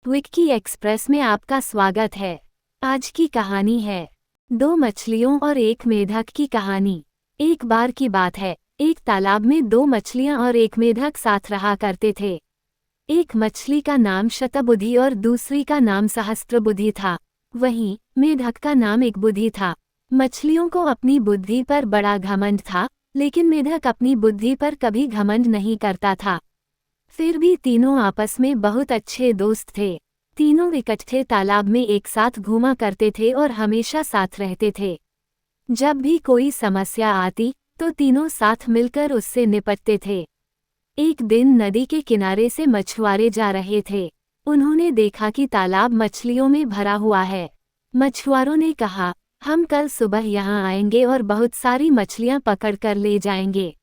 Vicky express में आपका स्वागत है। आज की कहानी है दो मछलियों और एक मेढक की कहानी। एक बार की बात है, एक तालाब में दो मछलियां और एक मेढक साथ रहा करते थे। एक मछली का नाम शतबुद्धि और दूसरी का नाम सहस्त्रबुद्धि था। वहीं मेढक का नाम एकबुद्धि था। मछलियों को अपनी बुद्धि पर बड़ा घमंड था, लेकिन मेढक अपनी बुद्धि पर कभी घमंड नहीं करता था। फिर भी तीनों आपस में बहुत अच्छे दोस्त थे। तीनों इकट्ठे तालाब में एक साथ घूमा करते थे और हमेशा साथ रहते थे। जब भी कोई समस्या आती तो तीनों साथ मिलकर उससे निपटते थे। एक दिन नदी के किनारे से मछुआरे जा रहे थे। उन्होंने देखा कि तालाब मछलियों में भरा हुआ है। मछुआरों ने कहा, हम कल सुबह यहाँ आएंगे और बहुत सारी मछलियाँ पकड़ कर ले जाएंगे।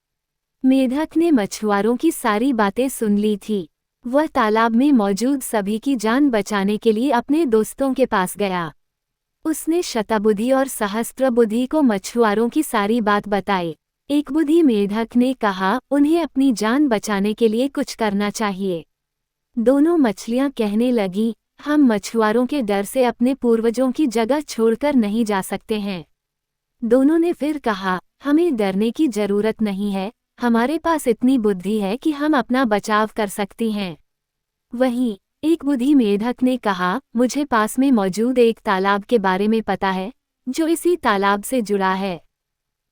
मेढक ने मछुआरों की सारी बातें सुन ली थी। वह तालाब में मौजूद सभी की जान बचाने के लिए अपने दोस्तों के पास गया। उसने शतबुद्धि और सहस्त्रबुद्धि को मछुआरों की सारी बात बताई। एकबुद्धि मेढक ने कहा, उन्हें अपनी जान बचाने के लिए कुछ करना चाहिए। दोनों मछलियां कहने लगी, हम मछुआरों के डर से अपने पूर्वजों की जगह छोड़कर नहीं जा सकते हैं। दोनों ने फिर कहा, हमें डरने की जरूरत नहीं है, हमारे पास इतनी बुद्धि है कि हम अपना बचाव कर सकती हैं। वहीं एकबुद्धि मेढक ने कहा, मुझे पास में मौजूद एक तालाब के बारे में पता है, जो इसी तालाब से जुड़ा है।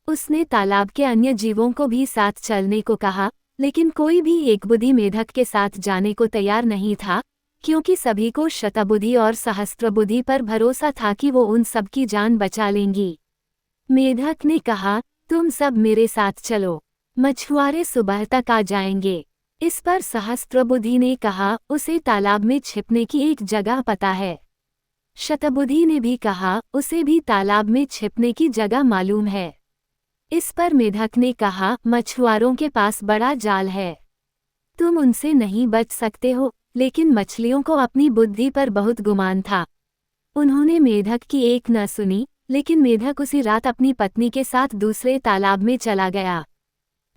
उसने तालाब के अन्य जीवों को भी साथ चलने को कहा, लेकिन कोई भी एकबुद्धि मेढक के साथ जाने को तैयार नहीं था, क्योंकि सभी को शतबुद्धि और सहस्त्रबुद्धि पर भरोसा था कि वो उन सब की जान बचा लेंगी। मेढक ने कहा, तुम सब मेरे साथ चलो, मछुआरे सुबह तक आ जाएंगे। इस पर सहस्त्रबुद्धि ने कहा, उसे तालाब में छिपने की एक जगह पता है। शतबुद्धि ने भी कहा, उसे भी तालाब में छिपने की जगह मालूम है। इस पर मेढक ने कहा, मछुआरों के पास बड़ा जाल है, तुम उनसे नहीं बच सकते हो। लेकिन मछलियों को अपनी बुद्धि पर बहुत गुमान था। उन्होंने मेढक की एक न सुनी, लेकिन मेढक उसी रात अपनी पत्नी के साथ दूसरे तालाब में चला गया।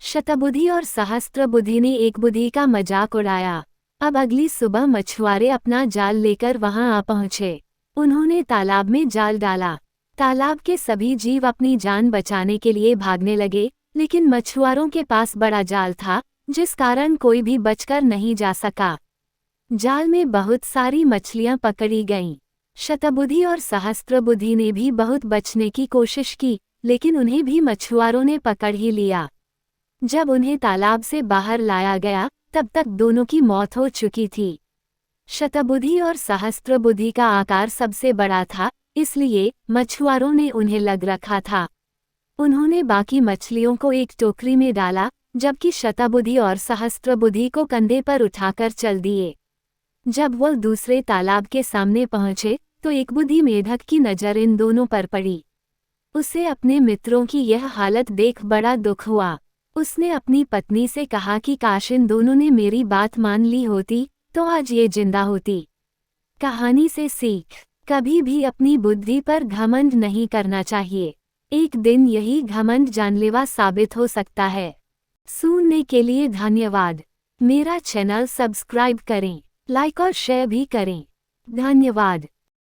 शतबुद्धि और सहस्त्रबुद्धि ने एकबुद्धि का मजाक उड़ाया। अब अगली सुबह मछुआरे अपना जाल लेकर वहां आ पहुंचे। उन्होंने तालाब में जाल डाला। तालाब के सभी जीव अपनी जान बचाने के लिए भागने लगे, लेकिन मछुआरों के पास बड़ा जाल था, जिस कारण कोई भी बचकर नहीं जा सका। जाल में बहुत सारी मछलियां पकड़ी गईं। शतबुद्धि और सहस्त्रबुद्धि ने भी बहुत बचने की कोशिश की, लेकिन उन्हें भी मछुआरों ने पकड़ ही लिया। जब उन्हें तालाब से बाहर लाया गया, तब तक दोनों की मौत हो चुकी थी। शतबुद्धि और सहस्त्रबुद्धि का आकार सबसे बड़ा था, इसलिए मछुआरों ने उन्हें लग रखा था। उन्होंने बाकी मछलियों को एक टोकरी में डाला, जबकि शतबुद्धि और सहस्त्रबुद्धि को कंधे पर उठाकर चल दिए। जब वह दूसरे तालाब के सामने पहुंचे, तो एकबुद्धि मेढक की नज़र इन दोनों पर पड़ी। उसे अपने मित्रों की यह हालत देख बड़ा दुख हुआ। उसने अपनी पत्नी से कहा कि काश इन दोनों ने मेरी बात मान ली होती, तो आज ये जिंदा होती। कहानी से सीख, कभी भी अपनी बुद्धि पर घमंड नहीं करना चाहिए। एक दिन यही घमंड जानलेवा साबित हो सकता है। सुनने के लिए धन्यवाद। मेरा चैनल सब्सक्राइब करें, लाइक और शेयर भी करें। धन्यवाद।